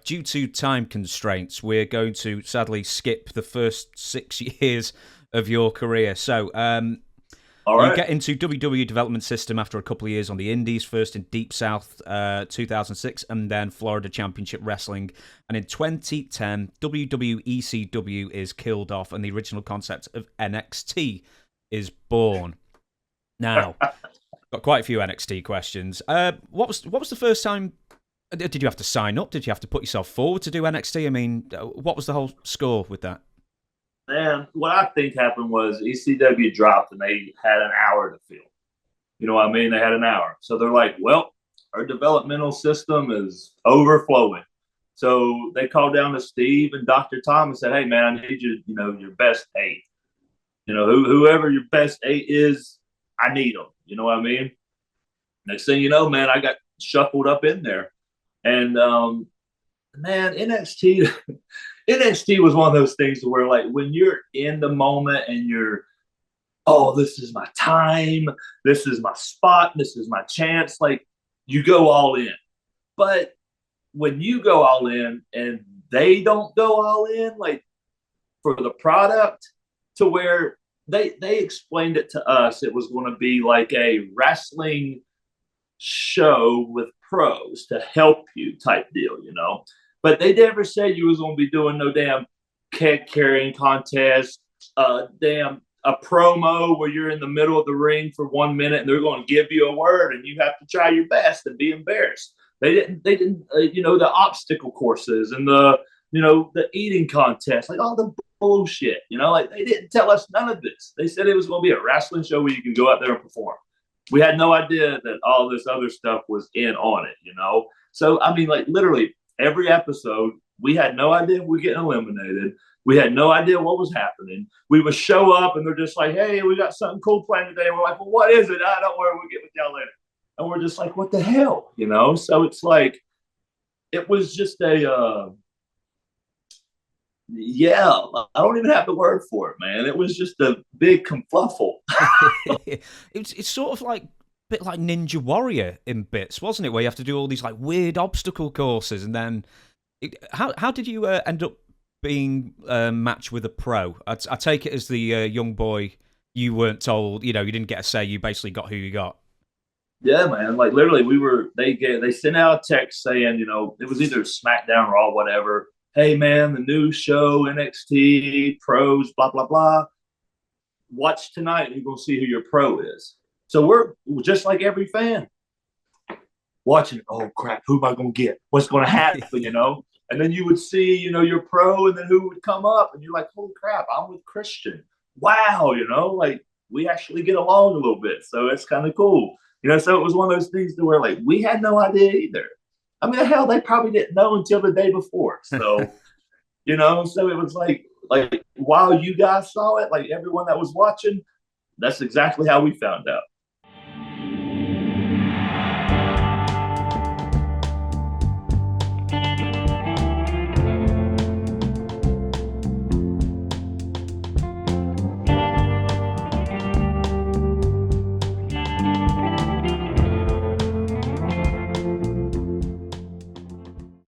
due to time constraints, we're going to sadly skip the first 6 years of your career. So, All you right. get into WWE development system after a couple of years on the Indies, first in Deep South 2006, and then Florida Championship Wrestling. And in 2010, WWECW is killed off, and the original concept of NXT is born. Now, got quite a few NXT questions. What was the first time? Did you have to sign up? Did you have to put yourself forward to do NXT? I mean, what was the whole score with that? Man, what I think happened was ECW dropped and they had an hour to fill. You know what I mean? They had an hour. So they're like, well, our developmental system is overflowing. So they called down to Steve and Dr. Tom and said, hey, man, I need you, your best eight. Whoever your best eight is, I need them. You know what I mean? Next thing you know, man, I got shuffled up in there. And man, NXT was one of those things where, like, when you're in the moment and you're, oh, this is my time, this is my spot, this is my chance, like, you go all in. But when you go all in and they don't go all in, like, for the product, to where they explained it to us, it was going to be like a wrestling show with pros to help you type deal. But they never said you was going to be doing no damn keg carrying contest, damn a promo where you're in the middle of the ring for 1 minute and they're going to give you a word and you have to try your best and be embarrassed. They didn't the obstacle courses and the eating contest, like all the bullshit, like they didn't tell us none of this. They said it was going to be a wrestling show where you can go out there and perform. We had no idea that all this other stuff was in on it. So, I mean, like, literally every episode, we had no idea we were getting eliminated. We had no idea what was happening. We would show up and they're just like, hey, we got something cool planned today. And we're like, well, what is it? I don't worry, we'll get with y'all later. And we're just like, what the hell? So it's like, it was just yeah, I don't even have the word for it, man. It was just a big confluffle. It's sort of like a bit like Ninja Warrior in bits, wasn't it? Where you have to do all these like weird obstacle courses, and then how did you end up being matched with a pro? I take it as the young boy, you weren't told. You didn't get a say. You basically got who you got. Yeah, man. Like, literally, they sent out a text saying, it was either SmackDown, Raw, whatever. Hey, man, the new show, NXT, pros, blah, blah, blah. Watch tonight and you're going to see who your pro is. So we're just like every fan watching, oh, crap, who am I going to get? What's going to happen? And then you would see, your pro, and then who would come up, and you're like, holy crap, I'm with Christian. Wow, like, we actually get along a little bit. So it's kind of cool. So it was one of those things where, like, we had no idea either. I mean, hell, they probably didn't know until the day before. So, so it was like while you guys saw it, like everyone that was watching, that's exactly how we found out.